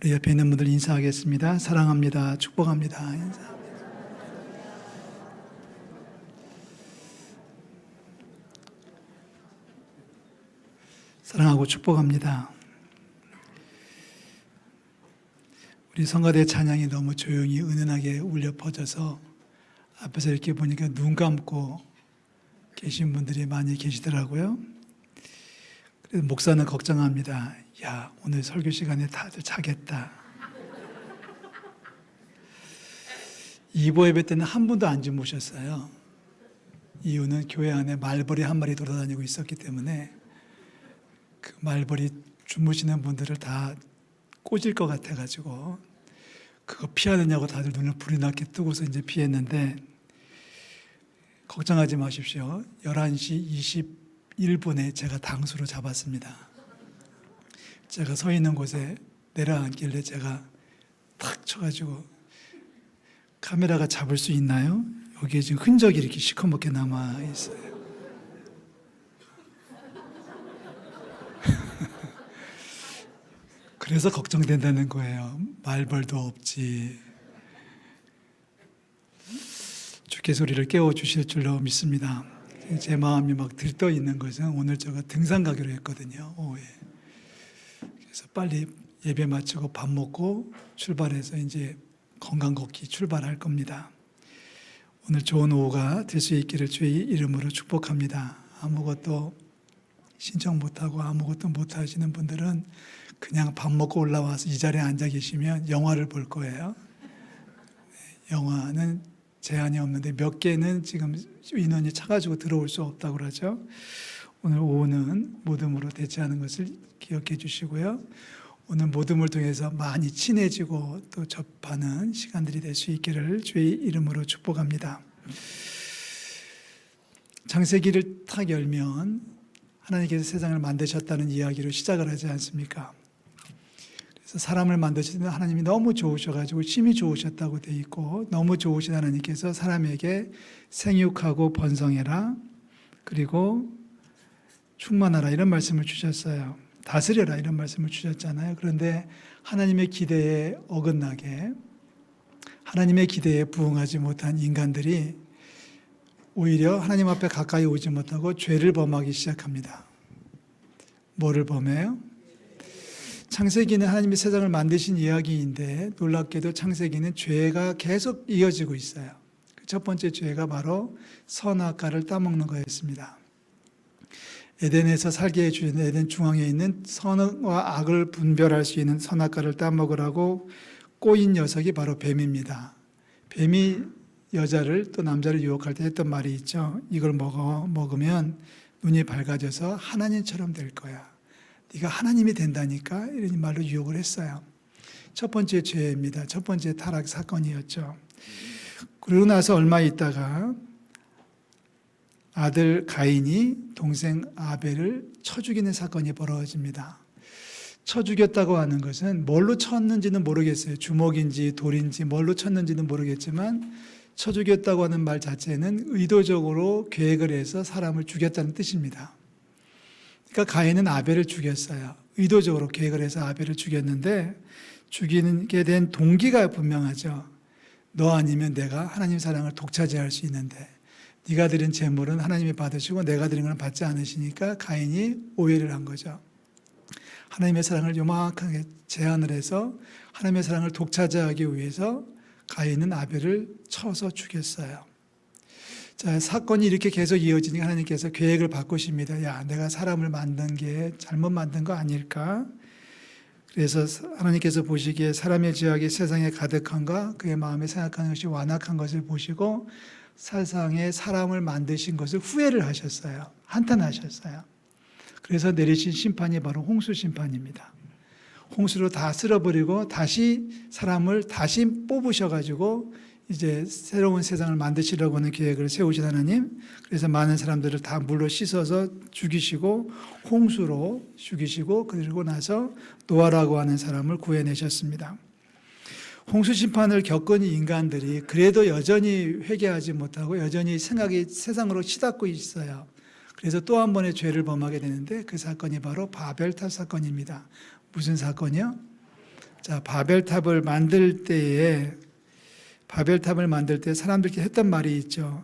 우리 옆에 있는 분들 인사하겠습니다. 사랑합니다. 축복합니다. 사랑하고 축복합니다. 우리 성가대 찬양이 너무 조용히 은은하게 울려 퍼져서 앞에서 이렇게 보니까 눈 감고 계신 분들이 많이 계시더라고요. 그래서 목사는 걱정합니다. 야, 오늘 설교 시간에 다들 자겠다. 이보 예배 때는 한 분도 안 주무셨어요. 이유는 교회 안에 말벌이 한 마리 돌아다니고 있었기 때문에 그 말벌이 주무시는 분들을 다 꽂을 것 같아가지고 그거 피하느냐고 다들 눈을 불이 나게 뜨고서 이제 피했는데, 걱정하지 마십시오. 11시 21분에 제가 당수로 잡았습니다. 제가 서 있는 곳에 내려앉길래 제가 탁 쳐가지고, 카메라가 잡을 수 있나요? 여기에 지금 흔적이 이렇게 시커멓게 남아 있어요. 그래서 걱정된다는 거예요. 말벌도 없지. 주께서 우리를 깨워주실 줄로 믿습니다. 제 마음이 막 들떠 있는 것은 오늘 제가 등산 가기로 했거든요, 오후에. 그래서 빨리 예배 마치고 밥 먹고 출발해서 이제 건강 걷기 출발할 겁니다. 오늘 좋은 오후가 될 수 있기를 주의 이름으로 축복합니다. 아무것도 신청 못하고 아무것도 못하시는 분들은 그냥 밥 먹고 올라와서 이 자리에 앉아 계시면 영화를 볼 거예요. 영화는 제한이 없는데 몇 개는 지금 인원이 차가지고 들어올 수 없다고 그러죠. 오늘 오후는 모둠으로 대체하는 것을 기억해 주시고요. 오늘 모둠을 통해서 많이 친해지고 또 접하는 시간들이 될 수 있기를 주의 이름으로 축복합니다. 창세기를 탁 열면 하나님께서 세상을 만드셨다는 이야기로 시작을 하지 않습니까? 그래서 사람을 만드실 때 하나님이 너무 좋으셔가지고 심히 좋으셨다고 돼 있고, 너무 좋으신 하나님께서 사람에게 생육하고 번성해라, 그리고 충만하라 이런 말씀을 주셨어요. 다스려라 이런 말씀을 주셨잖아요. 그런데 하나님의 기대에 어긋나게, 하나님의 기대에 부응하지 못한 인간들이 오히려 하나님 앞에 가까이 오지 못하고 죄를 범하기 시작합니다. 뭐를 범해요? 창세기는 하나님이 세상을 만드신 이야기인데 놀랍게도 창세기는 죄가 계속 이어지고 있어요. 첫 번째 죄가 바로 선악과를 따먹는 거였습니다. 에덴에서 살게 해주신 에덴 중앙에 있는 선과 악을 분별할 수 있는 선악과를 따먹으라고 꼬인 녀석이 바로 뱀입니다. 뱀이 여자를 또 남자를 유혹할 때 했던 말이 있죠. 이걸 먹으면 눈이 밝아져서 하나님처럼 될 거야. 네가 하나님이 된다니까, 이런 말로 유혹을 했어요. 첫 번째 죄입니다. 첫 번째 타락 사건이었죠. 그러고 나서 얼마 있다가 아들 가인이 동생 아벨을 쳐 죽이는 사건이 벌어집니다. 쳐 죽였다고 하는 것은 뭘로 쳤는지는 모르겠어요. 주먹인지 돌인지 뭘로 쳤는지는 모르겠지만 쳐 죽였다고 하는 말 자체는 의도적으로 계획을 해서 사람을 죽였다는 뜻입니다. 그러니까 가인은 아벨을 죽였어요. 의도적으로 계획을 해서 아벨을 죽였는데 죽이게 된 동기가 분명하죠. 너 아니면 내가 하나님 사랑을 독차지할 수 있는데 네가 드린 제물은 하나님이 받으시고 내가 드린 건 받지 않으시니까 가인이 오해를 한 거죠. 하나님의 사랑을 요만하게 제한을 해서 하나님의 사랑을 독차지하기 위해서 가인은 아벨을 쳐서 죽였어요. 자, 사건이 이렇게 계속 이어지니까 하나님께서 계획을 바꾸십니다. 야, 내가 사람을 만든 게 잘못 만든 거 아닐까? 그래서 하나님께서 보시기에 사람의 죄악이 세상에 가득한가? 그의 마음에 생각하는 것이 완악한 것을 보시고 세상에 사람을 만드신 것을 후회를 하셨어요. 한탄하셨어요. 그래서 내리신 심판이 바로 홍수 심판입니다. 홍수로 다 쓸어버리고 다시 사람을 다시 뽑으셔가지고 이제 새로운 세상을 만드시려고 하는 계획을 세우신 하나님, 그래서 많은 사람들을 다 물로 씻어서 죽이시고 홍수로 죽이시고 그리고 나서 노아라고 하는 사람을 구해내셨습니다. 홍수 심판을 겪은 인간들이 그래도 여전히 회개하지 못하고 여전히 생각이 세상으로 치닫고 있어요. 그래서 또 한 번의 죄를 범하게 되는데 그 사건이 바로 바벨탑 사건입니다. 무슨 사건이요? 자, 바벨탑을 만들 때 사람들끼리 했던 말이 있죠.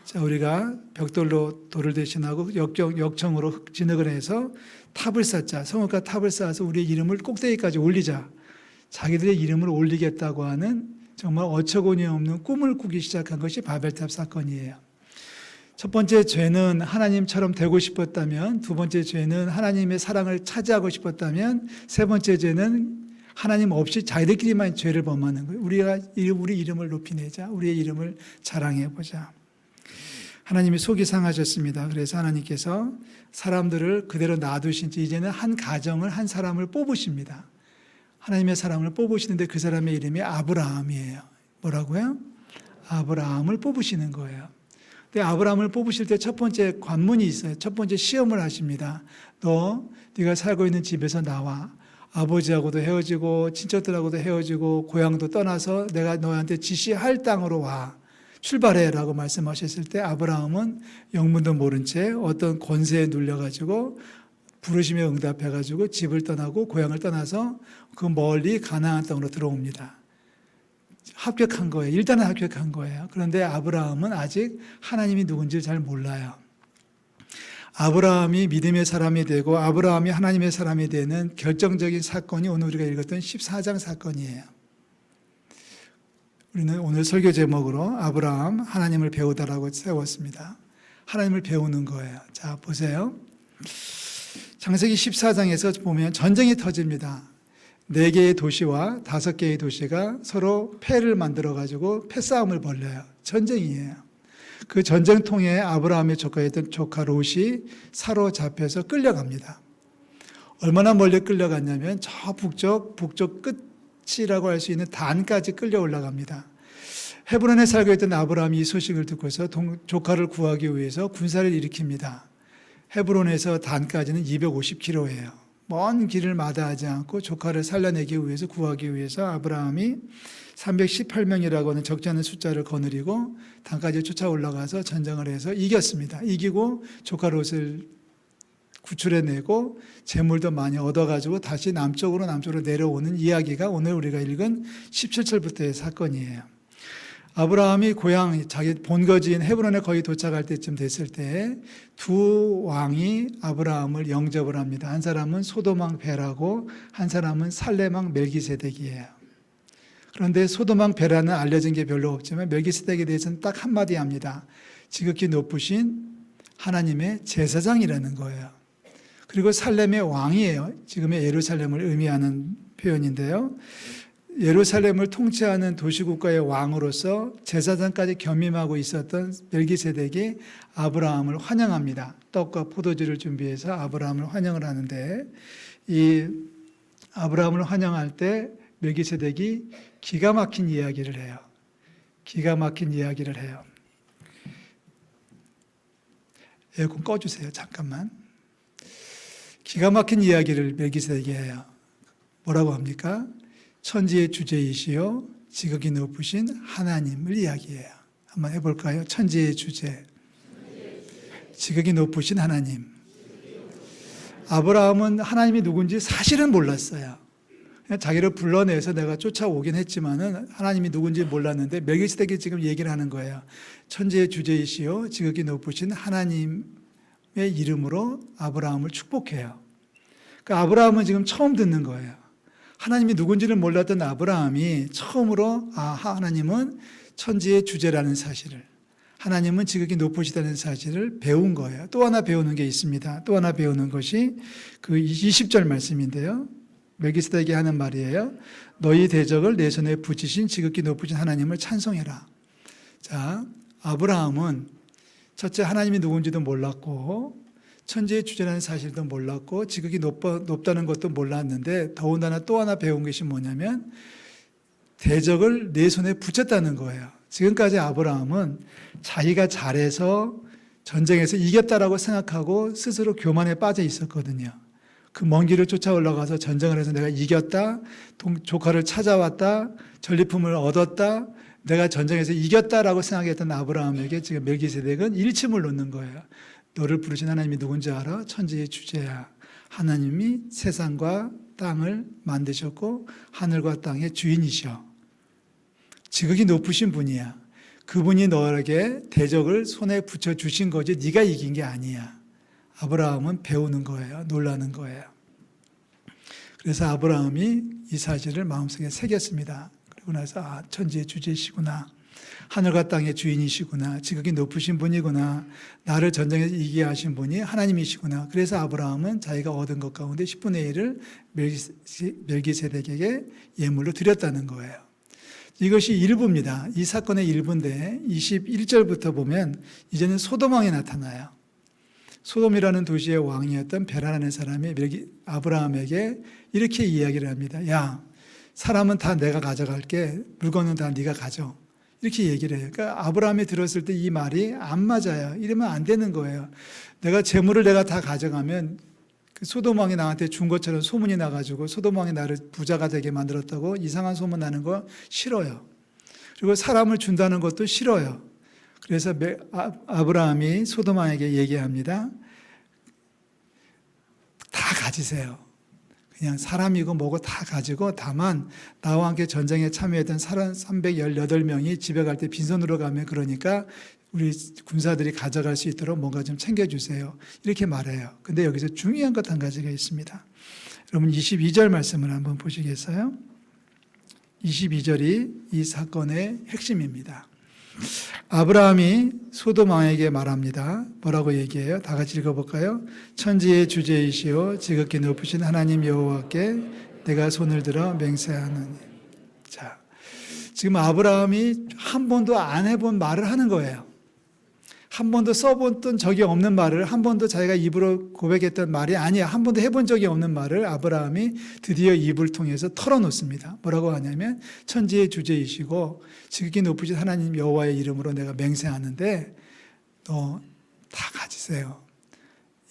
자, 우리가 벽돌로 돌을 대신하고 역청으로 흙 진흙을 해서 탑을 쌓자. 성읍과 탑을 쌓아서 우리의 이름을 꼭대기까지 올리자. 자기들의 이름을 올리겠다고 하는 정말 어처구니 없는 꿈을 꾸기 시작한 것이 바벨탑 사건이에요. 첫 번째 죄는 하나님처럼 되고 싶었다면, 두 번째 죄는 하나님의 사랑을 차지하고 싶었다면, 세 번째 죄는 하나님 없이 자기들끼리만 죄를 범하는 거예요. 우리 이름을 높이내자. 우리의 이름을 자랑해보자. 하나님이 속이 상하셨습니다. 그래서 하나님께서 사람들을 그대로 놔두신 채 이제는 한 가정을, 한 사람을 뽑으십니다. 하나님의 사람을 뽑으시는데 그 사람의 이름이 아브라함이에요. 뭐라고요? 아브라함을 뽑으시는 거예요. 근데 아브라함을 뽑으실 때 첫 번째 관문이 있어요. 첫 번째 시험을 하십니다. 네가 살고 있는 집에서 나와. 아버지하고도 헤어지고 친척들하고도 헤어지고 고향도 떠나서 내가 너한테 지시할 땅으로 와. 출발해라고 말씀하셨을 때 아브라함은 영문도 모른 채 어떤 권세에 눌려가지고 부르심에 응답해가지고 집을 떠나고 고향을 떠나서 그 멀리 가나안 땅으로 들어옵니다. 합격한 거예요. 일단은 합격한 거예요. 그런데 아브라함은 아직 하나님이 누군지 잘 몰라요. 아브라함이 믿음의 사람이 되고 아브라함이 하나님의 사람이 되는 결정적인 사건이 오늘 우리가 읽었던 14장 사건이에요. 우리는 오늘 설교 제목으로 아브라함 하나님을 배우다라고 세웠습니다. 하나님을 배우는 거예요. 자, 보세요. 창세기 14장에서 보면 전쟁이 터집니다. 4개의 도시와 5개의 도시가 서로 패를 만들어가지고 패싸움을 벌려요. 전쟁이에요. 그 전쟁통에 아브라함의 조카였던 조카 롯이 사로잡혀서 끌려갑니다. 얼마나 멀리 끌려갔냐면 저 북쪽 끝이라고 할 수 있는 단까지 끌려 올라갑니다. 헤브론에 살고 있던 아브라함이 이 소식을 듣고서 조카를 구하기 위해서 군사를 일으킵니다. 헤브론에서 단까지는 250km예요. 먼 길을 마다하지 않고 조카를 살려내기 위해서 구하기 위해서 아브라함이 318명이라고 하는 적지 않은 숫자를 거느리고 단까지 쫓아 올라가서 전쟁을 해서 이겼습니다. 이기고 조카 롯을 구출해내고 재물도 많이 얻어가지고 다시 남쪽으로 내려오는 이야기가 오늘 우리가 읽은 17절부터의 사건이에요. 아브라함이 고향 자기 본거지인 헤브론에 거의 도착할 때쯤 됐을 때 두 왕이 아브라함을 영접을 합니다. 한 사람은 소돔 왕 베라고 한 사람은 살렘 왕 멜기세덱이에요. 그런데 소돔 왕 베라는 알려진 게 별로 없지만 멜기세덱에 대해서는 딱 한마디 합니다. 지극히 높으신 하나님의 제사장이라는 거예요. 그리고 살렘의 왕이에요. 지금의 예루살렘을 의미하는 표현인데요. 예루살렘을 통치하는 도시국가의 왕으로서 제사장까지 겸임하고 있었던 멜기세덱이 아브라함을 환영합니다. 떡과 포도주를 준비해서 아브라함을 환영을 하는데 이 아브라함을 환영할 때 멜기세덱이 기가 막힌 이야기를 해요. 기가 막힌 이야기를 해요. 에어컨 꺼주세요. 잠깐만. 기가 막힌 이야기를 멜기세덱이 해요. 뭐라고 합니까? 천지의 주제이시요 지극히 높으신 하나님을 이야기해요. 한번 해볼까요? 천지의 주제, 지극히 높으신 하나님. 아브라함은 하나님이 누군지 사실은 몰랐어요. 그냥 자기를 불러내서 내가 쫓아오긴 했지만은 하나님이 누군지 몰랐는데 멜기세덱이 지금 얘기를 하는 거예요. 천지의 주제이시요 지극히 높으신 하나님의 이름으로 아브라함을 축복해요. 그러니까 아브라함은 지금 처음 듣는 거예요. 하나님이 누군지를 몰랐던 아브라함이 처음으로 하나님은 천지의 주제라는 사실을, 하나님은 지극히 높으시다는 사실을 배운 거예요. 또 하나 배우는 게 있습니다. 또 하나 배우는 것이 그 20절 말씀인데요. 멜기세덱이 하는 말이에요. 너희 대적을 내 손에 붙이신 지극히 높으신 하나님을 찬송해라. 자, 아브라함은 첫째 하나님이 누군지도 몰랐고 천지의 주제라는 사실도 몰랐고 지극히 높다는 것도 몰랐는데 더군다나 또 하나 배운 것이 뭐냐면 대적을 내 손에 붙였다는 거예요. 지금까지 아브라함은 자기가 잘해서 전쟁에서 이겼다라고 생각하고 스스로 교만에 빠져 있었거든요. 그 먼 길을 쫓아 올라가서 전쟁을 해서 내가 이겼다, 조카를 찾아왔다, 전리품을 얻었다, 내가 전쟁에서 이겼다라고 생각했던 아브라함에게 지금 멜기세덱은 일침을 놓는 거예요. 너를 부르신 하나님이 누군지 알아? 천지의 주제야. 하나님이 세상과 땅을 만드셨고 하늘과 땅의 주인이셔. 지극히 높으신 분이야. 그분이 너에게 대적을 손에 붙여주신 거지 네가 이긴 게 아니야. 아브라함은 배우는 거예요. 놀라는 거예요. 그래서 아브라함이 이 사실을 마음속에 새겼습니다. 그리고 나서 천지의 주제시구나. 하늘과 땅의 주인이시구나. 지극히 높으신 분이구나. 나를 전쟁에서 이기게 하신 분이 하나님이시구나. 그래서 아브라함은 자기가 얻은 것 가운데 10분의 1을 멜기세덱에게 예물로 드렸다는 거예요. 이것이 일부입니다. 이 사건의 일부인데 21절부터 보면 이제는 소돔 왕이 나타나요. 소돔이라는 도시의 왕이었던 베라라는 사람이 아브라함에게 이렇게 이야기를 합니다. 야, 사람은 다 내가 가져갈게. 물건은 다 네가 가져. 이렇게 얘기를 해요. 그러니까 아브라함이 들었을 때 이 말이 안 맞아요. 이러면 안 되는 거예요. 내가 재물을 내가 다 가져가면 그 소돔 왕이 나한테 준 것처럼 소문이 나가지고 소돔 왕이 나를 부자가 되게 만들었다고 이상한 소문 나는 거 싫어요. 그리고 사람을 준다는 것도 싫어요. 그래서 아브라함이 소돔 왕에게 얘기합니다. 다 가지세요. 그냥 사람이고 뭐고 다 가지고 다만 나와 함께 전쟁에 참여했던 사람 318명이 집에 갈 때 빈손으로 가면 그러니까 우리 군사들이 가져갈 수 있도록 뭔가 좀 챙겨주세요. 이렇게 말해요. 근데 여기서 중요한 것 한 가지가 있습니다. 여러분 22절 말씀을 한번 보시겠어요? 22절이 이 사건의 핵심입니다. 아브라함이 소돔 왕에게 말합니다. 뭐라고 얘기해요? 다 같이 읽어볼까요? 천지의 주제이시오 지극히 높으신 하나님 여호와께 내가 손을 들어 맹세하노니. 자, 지금 아브라함이 한 번도 안 해본 말을 하는 거예요. 한 번도 써본 적이 없는 말을, 한 번도 자기가 입으로 고백했던 말이 아니야. 한 번도 해본 적이 없는 말을 아브라함이 드디어 입을 통해서 털어놓습니다. 뭐라고 하냐면 천지의 주제이시고 지극히 높으신 하나님 여호와의 이름으로 내가 맹세하는데 너 다 가지세요.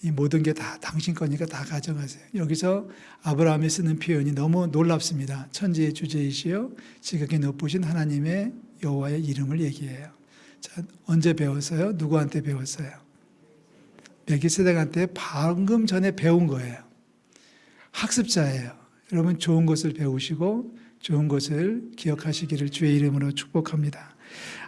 이 모든 게 다 당신 거니까 다 가져가세요. 여기서 아브라함이 쓰는 표현이 너무 놀랍습니다. 천지의 주제이시여 지극히 높으신 하나님의 여호와의 이름을 얘기해요. 자, 언제 배웠어요? 누구한테 배웠어요? 멜기세덱한테 방금 전에 배운 거예요. 학습자예요. 여러분 좋은 것을 배우시고 좋은 것을 기억하시기를 주의 이름으로 축복합니다.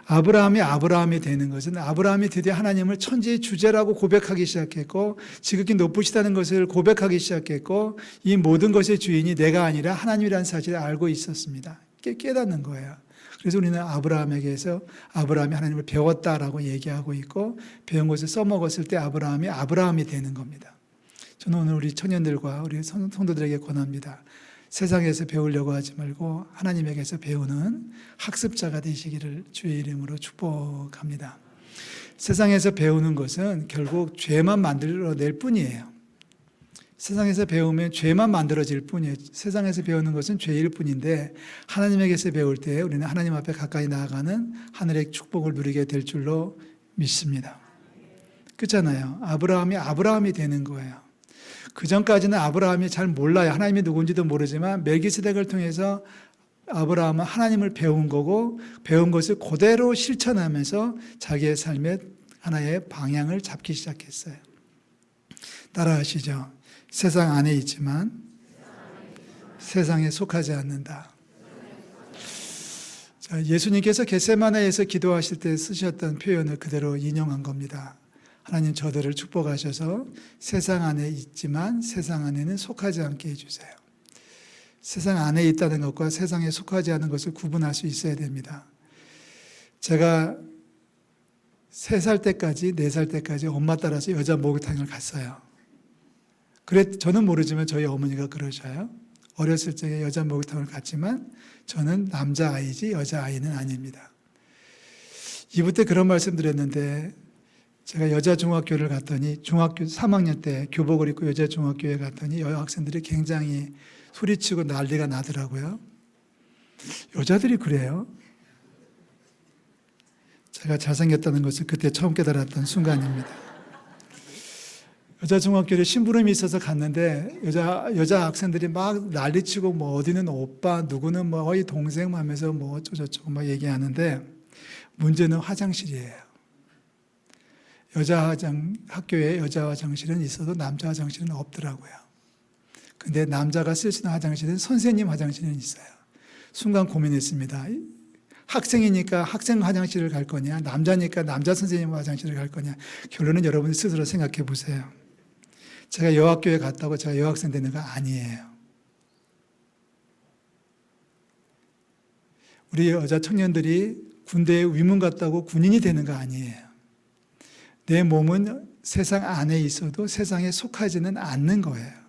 아브라함이 되는 것은 아브라함이 드디어 하나님을 천지의 주제라고 고백하기 시작했고 지극히 높으시다는 것을 고백하기 시작했고 이 모든 것의 주인이 내가 아니라 하나님이라는 사실을 알고 있었습니다. 깨닫는 거예요. 그래서 우리는 아브라함에게서 아브라함이 하나님을 배웠다라고 얘기하고 있고 배운 것을 써먹었을 때 아브라함이 되는 겁니다. 저는 오늘 우리 청년들과 우리 성도들에게 권합니다. 세상에서 배우려고 하지 말고 하나님에게서 배우는 학습자가 되시기를 주의 이름으로 축복합니다. 세상에서 배우는 것은 결국 죄만 만들어낼 뿐이에요. 세상에서 배우면 죄만 만들어질 뿐이에요. 세상에서 배우는 것은 죄일 뿐인데 하나님에게서 배울 때 우리는 하나님 앞에 가까이 나아가는 하늘의 축복을 누리게 될 줄로 믿습니다. 그렇잖아요. 아브라함이 되는 거예요. 그 전까지는 아브라함이 잘 몰라요. 하나님이 누군지도 모르지만 멜기세덱을 통해서 아브라함은 하나님을 배운 거고 배운 것을 그대로 실천하면서 자기의 삶의 하나의 방향을 잡기 시작했어요. 따라하시죠. 세상 안에 있지만 세상에 속하지 않는다. 자, 예수님께서 겟세마네에서 기도하실 때 쓰셨던 표현을 그대로 인용한 겁니다. 하나님 저들을 축복하셔서 세상 안에 있지만 세상 안에는 속하지 않게 해주세요. 세상 안에 있다는 것과 세상에 속하지 않은 것을 구분할 수 있어야 됩니다. 제가 3살 때까지 4살 때까지 엄마 따라서 여자 목욕탕을 갔어요. 저는 모르지만 저희 어머니가 그러셔요. 어렸을 적에 여자 목욕탕을 갔지만 저는 남자아이지 여자아이는 아닙니다. 2부 때 그런 말씀 드렸는데 제가 여자 중학교를 갔더니 중학교 3학년 때 교복을 입고 여자 중학교에 갔더니 여학생들이 굉장히 소리치고 난리가 나더라고요. 여자들이 그래요. 제가 잘생겼다는 것을 그때 처음 깨달았던 순간입니다. 여자 중학교에 심부름이 있어서 갔는데 여자 학생들이 막 난리치고 뭐 어디는 오빠, 누구는 뭐 거의 동생 하면서 뭐 어쩌고저쩌고 막 얘기하는데 문제는 화장실이에요. 학교에 여자 화장실은 있어도 남자 화장실은 없더라고요. 근데 남자가 쓸 수 있는 화장실은 선생님 화장실은 있어요. 순간 고민했습니다. 학생이니까 학생 화장실을 갈 거냐, 남자니까 남자 선생님 화장실을 갈 거냐. 결론은 여러분이 스스로 생각해 보세요. 제가 여학교에 갔다고 제가 여학생 되는 거 아니에요. 우리 여자 청년들이 군대에 위문 갔다고 군인이 되는 거 아니에요. 내 몸은 세상 안에 있어도 세상에 속하지는 않는 거예요.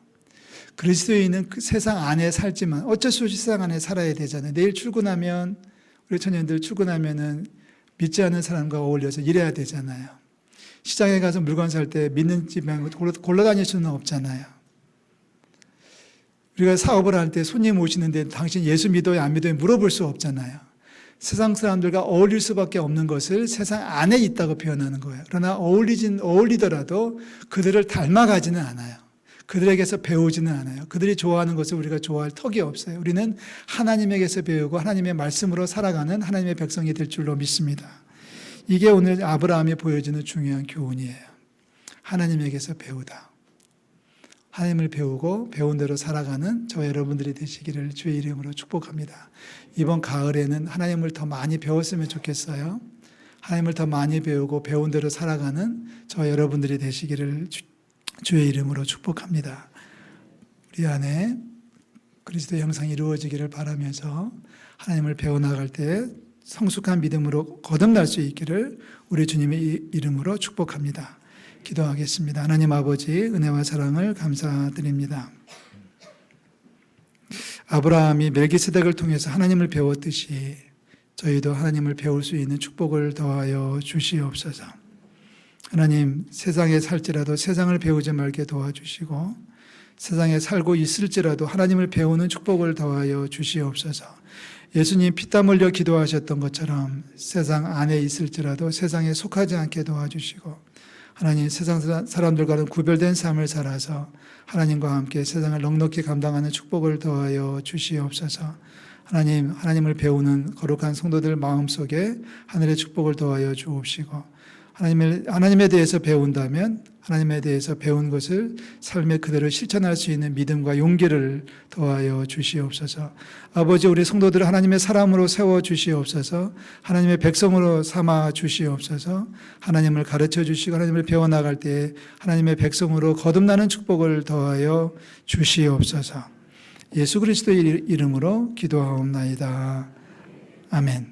그리스도인은 그 세상 안에 살지만 어쩔 수 없이 세상 안에 살아야 되잖아요. 내일 출근하면 우리 청년들 출근하면은 믿지 않는 사람과 어울려서 일해야 되잖아요. 시장에 가서 물건 살 때 믿는 집에 골라 다닐 수는 없잖아요. 우리가 사업을 할 때 손님 오시는데 당신 예수 믿어요 안 믿어요 물어볼 수 없잖아요. 세상 사람들과 어울릴 수밖에 없는 것을 세상 안에 있다고 표현하는 거예요. 그러나 어울리더라도 그들을 닮아가지는 않아요. 그들에게서 배우지는 않아요. 그들이 좋아하는 것을 우리가 좋아할 턱이 없어요. 우리는 하나님에게서 배우고 하나님의 말씀으로 살아가는 하나님의 백성이 될 줄로 믿습니다. 이게 오늘 아브라함이 보여주는 중요한 교훈이에요. 하나님에게서 배우다. 하나님을 배우고 배운 대로 살아가는 저와 여러분들이 되시기를 주의 이름으로 축복합니다. 이번 가을에는 하나님을 더 많이 배웠으면 좋겠어요. 하나님을 더 많이 배우고 배운 대로 살아가는 저와 여러분들이 되시기를 주의 이름으로 축복합니다. 우리 안에 그리스도의 형상이 이루어지기를 바라면서 하나님을 배워나갈 때 성숙한 믿음으로 거듭날 수 있기를 우리 주님의 이름으로 축복합니다. 기도하겠습니다. 하나님 아버지 은혜와 사랑을 감사드립니다. 아브라함이 멜기세덱을 통해서 하나님을 배웠듯이 저희도 하나님을 배울 수 있는 축복을 더하여 주시옵소서. 하나님, 세상에 살지라도 세상을 배우지 말게 도와주시고 세상에 살고 있을지라도 하나님을 배우는 축복을 더하여 주시옵소서. 예수님 피땀 흘려 기도하셨던 것처럼 세상 안에 있을지라도 세상에 속하지 않게 도와주시고 하나님 세상 사람들과는 구별된 삶을 살아서 하나님과 함께 세상을 넉넉히 감당하는 축복을 더하여 주시옵소서. 하나님, 하나님을 배우는 거룩한 성도들 마음속에 하늘의 축복을 더하여 주옵시고 하나님에 대해서 배운다면 하나님에 대해서 배운 것을 삶에 그대로 실천할 수 있는 믿음과 용기를 더하여 주시옵소서. 아버지, 우리 성도들을 하나님의 사람으로 세워 주시옵소서. 하나님의 백성으로 삼아 주시옵소서. 하나님을 가르쳐 주시고 하나님을 배워나갈 때 하나님의 백성으로 거듭나는 축복을 더하여 주시옵소서. 예수 그리스도의 이름으로 기도하옵나이다. 아멘.